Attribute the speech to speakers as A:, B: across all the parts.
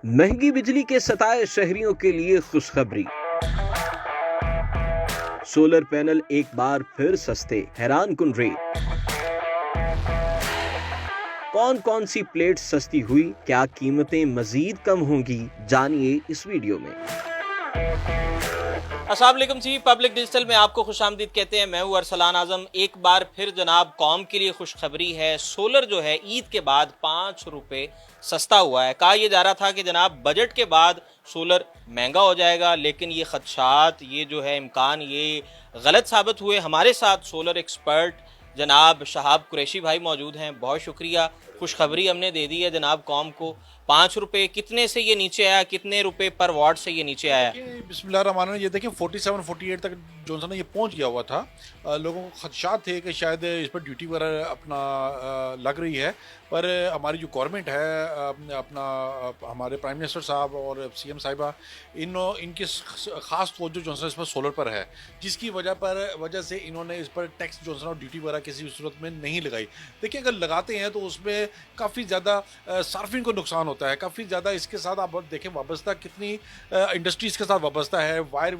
A: महंगी बिजली के सताए शहरियों के लिए खुशखबरी। सोलर पैनल एक बार फिर सस्ते, हैरान कुन रेट। कौन कौन सी प्लेट सस्ती हुई, क्या कीमतें मजीद कम होंगी, जानिए इस वीडियो में।
B: अस्सलाम वालेकुम जी। पब्लिक डिजिटल में आपको खुशामदीद कहते हैं। मैं हूँ अरसलान आजम। एक बार फिर जनाब कौम के लिए खुशखबरी है। सोलर जो है ईद के बाद 5 रुपये सस्ता हुआ है। कहा यह जा रहा था कि जनाब बजट के बाद सोलर महंगा हो जाएगा, लेकिन ये खदशात, ये जो है इम्कान, ये गलत साबित हुए। हमारे साथ सोलर एक्सपर्ट जनाब शहाब कुरैशी भाई मौजूद हैं। बहुत शुक्रिया, खुशखबरी हमने दे दी है जनाब कौम को। 5 रुपये कितने से ये नीचे आया, कितने रुपए पर वाट से ये नीचे आया?
C: बिस्मिल्लाहिर्रहमानिर्रहीम। ये देखिए 47-48 तक जो है ना ये पहुंच गया हुआ था। लोगों को खदशात थे कि शायद इस पर ड्यूटी वगैरह अपना लग रही है, पर हमारी जो गवर्नमेंट है हमारे प्राइम मिनिस्टर साहब और सीएम साहिबा, इनकी ख़ास तवज्जो जो है इस पर सोलर पर है, जिसकी वजह से इन्होंने इस पर टैक्स जो है ड्यूटी वगैरह किसी सूरत में नहीं लगाई। देखिए अगर लगाते हैं तो उसमें काफ़ी ज़्यादा सार्फिन को नुकसान होता है, काफ़ी ज़्यादा इसके साथ आप देखें वाबस्ता कितनी इंडस्ट्रीज़ के साथ वाबस्ता है। वायर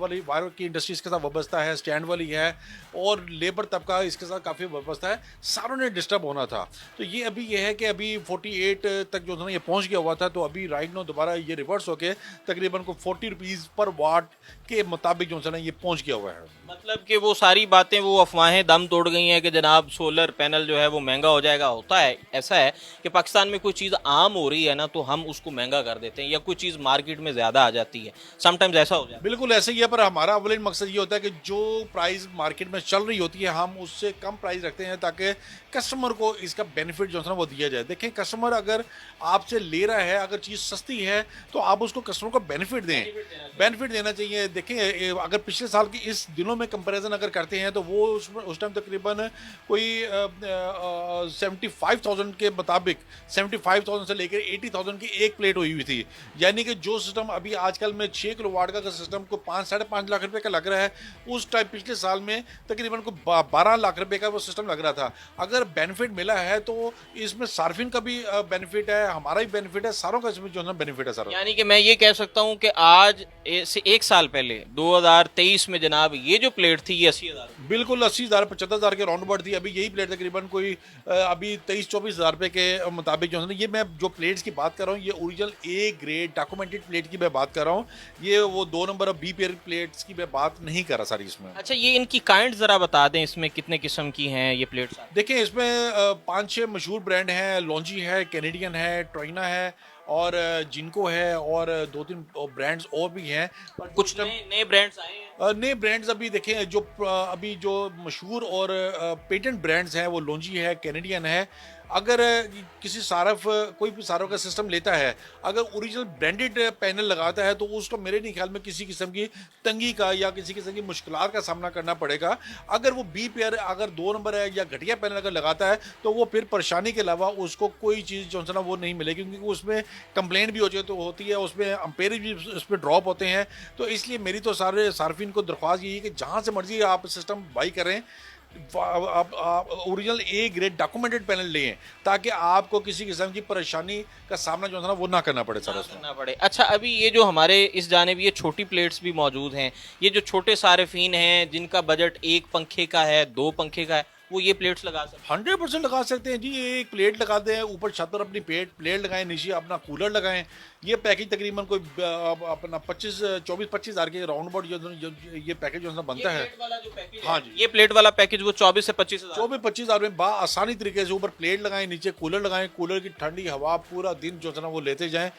C: की इंडस्ट्रीज़ के साथ वाबस्ता है, स्टैंड वाली है, और लेबर तबका इसके साथ काफ़ी वाबस्ता है। सारों ने डिस्टर्ब होना था। तो ये है कि अभी 48 तक जो है ना ये पहुंच गया हुआ था, तो अभी राइट नो दोबारा ये रिवर्स होके तकरीबन को 40 रुपीज़ पर वाट के मुताबिक जो है ना ये पहुंच गया हुआ है।
B: मतलब कि वो सारी बातें, वो अफवाहें दम तोड़ गई हैं कि जनाब सोलर पैनल जो है वो महंगा हो जाएगा। होता है ऐसा है कि पाकिस्तान में कोई चीज़ आम हो रही है ना, तो हम उसको महंगा कर देते हैं, या कोई चीज़ मार्केट में ज़्यादा आ जाती है, समटाइम्स ऐसा हो जाता है।
C: बिल्कुल ऐसे ही है, पर हमारा अवलिन मकसद ये होता है कि जो प्राइस मार्केट में चल रही होती है हम उससे कम प्राइस रखते हैं, ताकि कस्टमर को इसका बेनिफिट जो है ना वो दिया जाए। देखें कस्टमर अगर आपसे ले रहा है, अगर चीज़ सस्ती है तो आप उसको कस्टमर को बेनिफिट देना चाहिए। देखें अगर पिछले साल की इस दिनों में कंपैरिजन अगर करते हैं तो वो उस टाइम तकरीबन कोई 75,000 के मुताबिक 75,000 से लेकर 80,000 की एक प्लेट हुई थी। यानी कि जो सिस्टम अभी आजकल में 6 किलो वाट का सिस्टम को 5-5.5 लाख रुपए का लग रहा है, उस टाइम पिछले साल में तकरीबन को 12 लाख रुपए का वो सिस्टम लग रहा था। अगर बेनिफिट मिला है तो इसमें सार्फिन का भी बेनिफिट है, हमारा भी बेनिफिट है, सारों का इसमें जो है ना बेनिफिट है सारा।
B: यानी कि मैं ये कह सकता हूँ कि आज से 1 साल पहले 2023 में जनाब ये जो प्लेट थी ये 80,000,
C: बिल्कुल 80,000 75,000 के राउंड अबाउट थी। अभी यही प्लेट तकरीबन कोई अभी 23-24,000 रुपए के मुताबिक जो है ना, ये मैं जो प्लेट्स की बात कर रहा हूँ ये original A grade documented plate की मैं बात कर रहा हूँ। ये वो 2 नंबर बी पेयर प्लेट्स की मैं बात नहीं कर रहा सारी इसमें।
B: अच्छा ये इनकी काइंड ज़रा बता दें, इसमें कितने किस्म की हैं ये प्लेट्स?
C: देखिए इसमें 5-6 मशहूर ब्रांड हैं। लॉन्जी है, कैनेडियन है, ट्रोइना है, और जिनको है, और 2-3 ब्रांड्स और भी हैं।
B: कुछ नए ब्रांड्स आए हैं।
C: नए ब्रांड्स अभी देखें अभी जो मशहूर और पेटेंट ब्रांड्स हैं वो लॉन्जी है, कैनेडियन है। अगर किसी सारफ कोई भी सारफ का सिस्टम लेता है, अगर ओरिजिनल ब्रांडेड पैनल लगाता है तो उसको मेरे नहीं ख्याल में किसी किस्म की तंगी का या किसी किस्म की मुश्किलात का सामना करना पड़ेगा। अगर वो बी पेयर अगर 2 नंबर है या घटिया पैनल अगर लगाता है तो वो फिर परेशानी के अलावा उसको कोई चीज़ जो है ना वो नहीं मिलेगी, क्योंकि उसमें कंप्लेंट भी होती है, उसमें अम्पेयर भी उसमें ड्रॉप होते हैं। तो इसलिए मेरी तो सारे सार्फिन को दरख्वास्त यही है कि जहाँ से मर्जी आप सिस्टम बाई करें, आप original A grade documented panel लें, ताकि आपको किसी किस्म की परेशानी का सामना जो है ना वो ना करना पड़े सर
B: करना पड़े। अच्छा अभी ये जो हमारे इस जानिब ये छोटी प्लेट्स भी मौजूद हैं, ये जो छोटे सार्फिन हैं जिनका बजट 1 पंखे का है, 2 पंखे का है, वो ये प्लेट्स लगा सकते हैं?
C: 100% लगा सकते हैं जी। ये एक प्लेट लगा दें, ऊपर छत पर अपनी प्लेट लगाएं, नीचे अपना कूलर लगाएं। ये पैकेज तकरीबन कोई अपना 24-25 हज़ार के राउंड अबाउट जो ये पैकेज जो है बनता है। हाँ जी,
B: ये प्लेट वाला पैकेज वो 24 से 25 हज़ार
C: 24-25 हज़ार में आसानी तरीके से ऊपर प्लेट लगाएं, नीचे कूलर लगाएं, कूलर की ठंडी हवा पूरा दिन जो है ना वो लेते जाएं।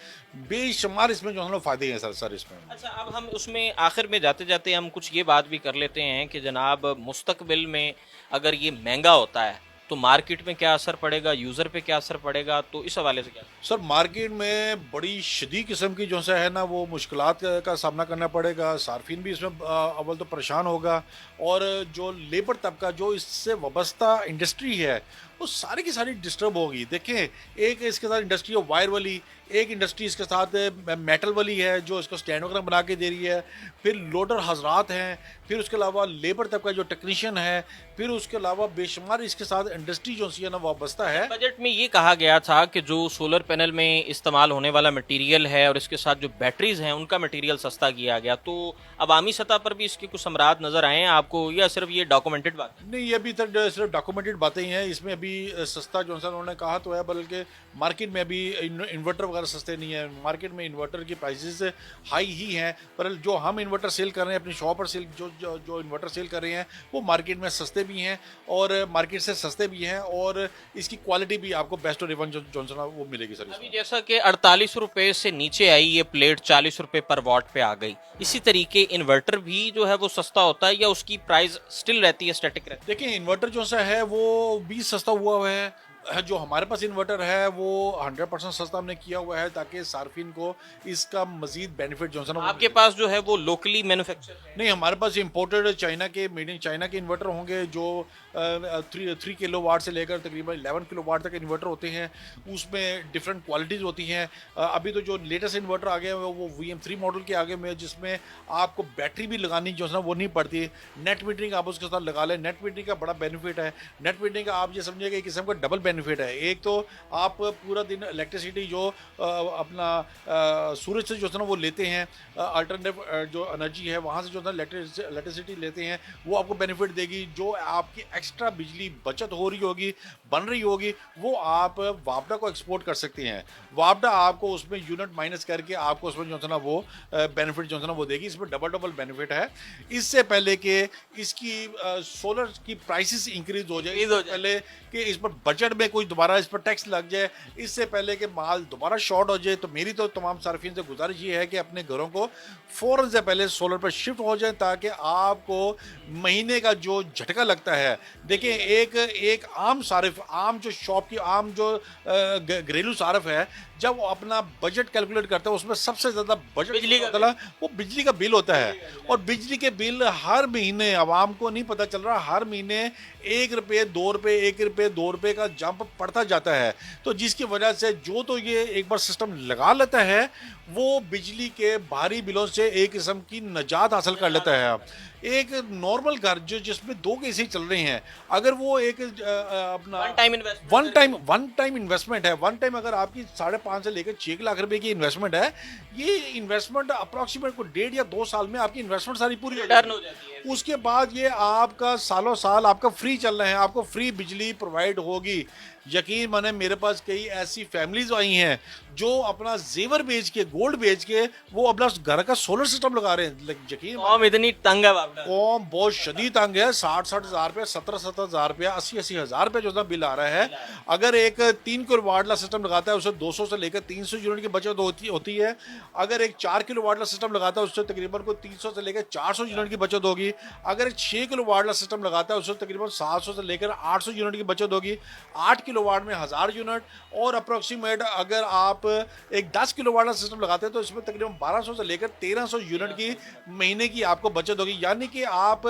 C: बेशुमार इसमें जो है ना फायदे हैं सर इसमें।
B: अच्छा अब हम उसमें आखिर में जाते जाते हम कुछ ये बात भी कर लेते हैं कि जनाब मुस्तकबिल में अगर ये महंगा होता है तो मार्केट में क्या असर पड़ेगा, यूज़र पे क्या असर पड़ेगा, तो इस हवाले से क्या?
C: सर मार्केट में बड़ी शदीद किस्म की जो है ना वो मुश्किलात का सामना करना पड़ेगा। सार्फिन भी इसमें अव्वल तो परेशान होगा, और जो लेबर तबका जो इससे वाबस्ता इंडस्ट्री है वो सारी की सारी डिस्टर्ब होगी। देखें एक इसके साथ इंडस्ट्री है वायर वाली, एक इंडस्ट्री इसके साथ मेटल वाली है जो इसको स्टैंड वगैरह बना के दे रही है, फिर लोडर हजरात हैं, फिर उसके अलावा लेबर तबका जो टेक्नीशियन है, फिर उसके अलावा बेशुमार इसके साथ इंडस्ट्री जो सी है ना वाबस्ता है।
B: बजट में ये कहा गया था कि जो सोलर पैनल में इस्तेमाल होने वाला मटेरियल है और इसके साथ जो बैटरीज हैं उनका मटेरियल सस्ता किया गया, तो अवामी सतह पर भी इसके कुछ समरात नजर आए हैं आपको, या सिर्फ ये डॉक्यूमेंटेड बात?
C: नहीं, ये अभी तक सिर्फ डॉक्यूमेंटेड बातें ही हैं। इसमें अभी सस्ता जो है उन्होंने कहा तो है, बल्कि मार्केट में अभी इन्वर्टर वगैरह सस्ते नहीं है। मार्केट में इन्वर्टर की प्राइसेस हाई ही हैं, पर जो हम इन्वर्टर सेल कर रहे हैं अपनी शॉप पर जो इन्वर्टर सेल कर रहे हैं वो मार्केट में सस्ते भी हैं और मार्केट से सस्ते भी हैं, और इसकी क्वालिटी भी आपको बेस्ट और इवन जॉनसन वो मिलेगी सर।
B: अभी जैसा कि 48 रुपए से नीचे आई ये प्लेट 40 रुपए पर वॉट पे आ गई, इसी तरीके इन्वर्टर भी जो है वो सस्ता होता है या उसकी प्राइस स्टिल रहती है, स्टैटिक रहती है?
C: देखिए, इन्वर्टर जो सा है वो भी सस्ता हुआ है। जो हमारे पास इन्वर्टर है वो 100% सस्ता हमने किया हुआ है ताकि सार्फिन को इसका मजीद बेनिफिट जो है ना।
B: आपके पास जो है वो लोकली मैन्युफैक्चर है?
C: नहीं, हमारे पास इम्पोर्टेड चाइना के, मेड इन चाइना के इन्वर्टर होंगे जो 3 किलो वाट से लेकर तकरीबन 11 किलो वाट तक इन्वर्टर होते हैं। उसमें डिफरेंट क्वालिटीज़ होती हैं। अभी तो जो लेटेस्ट इन्वर्टर आ गए हैं वो VM3 मॉडल के आगे में, जिसमें आपको बैटरी भी लगानी जो है ना वो नहीं पड़ती। नेट मीटरिंग आप उसके साथ लगा लें। नेट मीटरिंग का बड़ा बेनिफिट है। नेट मीटरिंग का आप ये समझिएगा एक किस्म का डबल बेनिफिट है। एक तो आप पूरा दिन इलेक्ट्रिसिटी जो अपना सूरज से जो है ना वो लेते हैं, अल्टरनेटिव जो एनर्जी है वहाँ से जो है इलेक्ट्रिसिटी लेते हैं, वो आपको बेनिफिट देगी। जो आपकी एक्स्ट्रा बिजली बचत हो रही होगी, बन रही होगी, वो आप वापडा को एक्सपोर्ट कर सकते हैं। वापडा आपको उसमें यूनिट माइनस करके आपको उसमें जो है ना वो बेनिफिट जो है ना वो देगी। इसमें डबल बेनिफिट है। इससे पहले कि इसकी सोलर की प्राइसेस इंक्रीज हो जाए, पहले कि इस पर बजट में कोई दोबारा इस पर टैक्स लग जाए, इससे पहले कि माल दोबारा शॉर्ट हो जाए, तो मेरी तो तमाम सार्फिन से गुजारिश ये है कि अपने घरों को फ़ौरन से पहले सोलर पर शिफ्ट हो जाए, ताकि आपको महीने का जो झटका लगता है। देखिए, एक आम सारिफ, आम जो शॉप की आम जो घरेलू सारिफ है, जब वो अपना बजट कैलकुलेट करता है उसमें सबसे ज़्यादा बजट
B: बिजली का
C: वो बिजली का बिल होता है। और बिजली के बिल हर महीने आवाम को नहीं पता चल रहा, हर महीने 1 रुपये 2 रुपये 1 रुपये 2 रुपये का जंप पड़ता जाता है। तो जिसकी वजह से जो तो ये एक बार सिस्टम लगा लेता है वो बिजली के भारी बिलों से एक किस्म की निजात हासिल कर लेता है। एक नॉर्मल घर जिसमें 2 एसी चल रहे हैं, अगर वो एक अपना वन टाइम इन्वेस्टमेंट है, वन टाइम अगर आपकी 5.5 से लेकर 6 लाख रुपए की इन्वेस्टमेंट है, ये इन्वेस्टमेंट अप्रॉक्सीमेट को 1.5 या 2 साल में आपकी इन्वेस्टमेंट सारी पूरी हो जाती है। उसके बाद ये आपका सालों साल आपका फ्री चल रहा है, आपको फ्री बिजली प्रोवाइड होगी। यकीन माने, मेरे पास कई ऐसी फैमिलीज आई हैं जो अपना जेवर बेच के, गोल्ड बेच के वो अपना घर का सोलर सिस्टम लगा रहे हैं। यकीन
B: कौम इतनी तंग है,
C: कौम बहुत शदीद तंग है। 60 हज़ार रुपया, 17 हज़ार रुपया, 80 हज़ार रुपया जो है बिल आ रहा है। अगर एक 3 किलो वाट वाला सिस्टम लगाता है उससे 200 से लेकर 300 यूनिट की बचत होती है। अगर एक 4 किलो वाट वाला सिस्टम लगाता है उससे तकरीबन को 300 से लेकर 400 यूनिट की बचत होगी। अगर एक 6 किलो वाट वाला सिस्टम लगाता है उससे तकरीबन 700 से लेकर 800 यूनिट की बचत होगी। 8 किलो वाट में 1000 यूनिट, और अप्रोक्सीमेट अगर आप एक 10 किलो वाट वाला सिस्टम लगाते हैं तो इसमें तकरीबन 1200 से लेकर 1300 यूनिट की महीने की आपको बचत होगी। यानी कि आप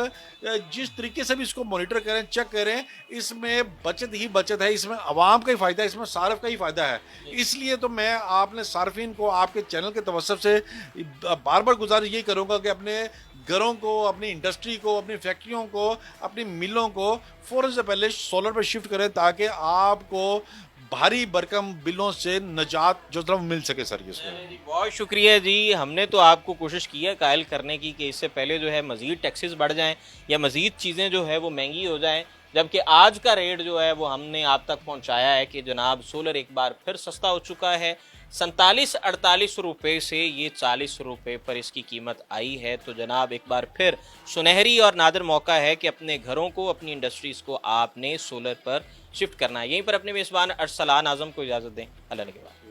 C: जिस तरीके से भी इसको मॉनिटर करें, चेक करें, इसमें बचत ही बचत है। इसमें आवाम का ही फ़ायदा है, इसमें सार्फ का ही फ़ायदा है। इसलिए तो मैं आपने सार्फिन को आपके चैनल के तवज्जुह से बार बार गुजारिश यही करूँगा कि अपने घरों को, अपनी इंडस्ट्री को, अपनी फैक्ट्रियों को, अपनी मिलों को फ़ौरन से पहले सोलर पर शिफ्ट करें, ताकि आपको भारी भरकम बिलों से निजात जो तरफ मिल सके। सर ये
B: बहुत शुक्रिया जी। हमने तो आपको कोशिश की है कायल करने की कि इससे पहले जो है मज़ीद टैक्सेस बढ़ जाएं या मज़ीद चीज़ें जो है वो महंगी हो जाएं, जबकि आज का रेट जो है वो हमने आप तक पहुंचाया है कि जनाब सोलर एक बार फिर सस्ता हो चुका है। 47-48 रुपये से ये 40 रुपये पर इसकी कीमत आई है। तो जनाब एक बार फिर सुनहरी और नादिर मौका है कि अपने घरों को, अपनी इंडस्ट्रीज़ को आपने सोलर पर शिफ्ट करना है। यहीं पर अपने मेज़बान अरसलान आज़म को इजाज़त दें। अल्लाह के बाद।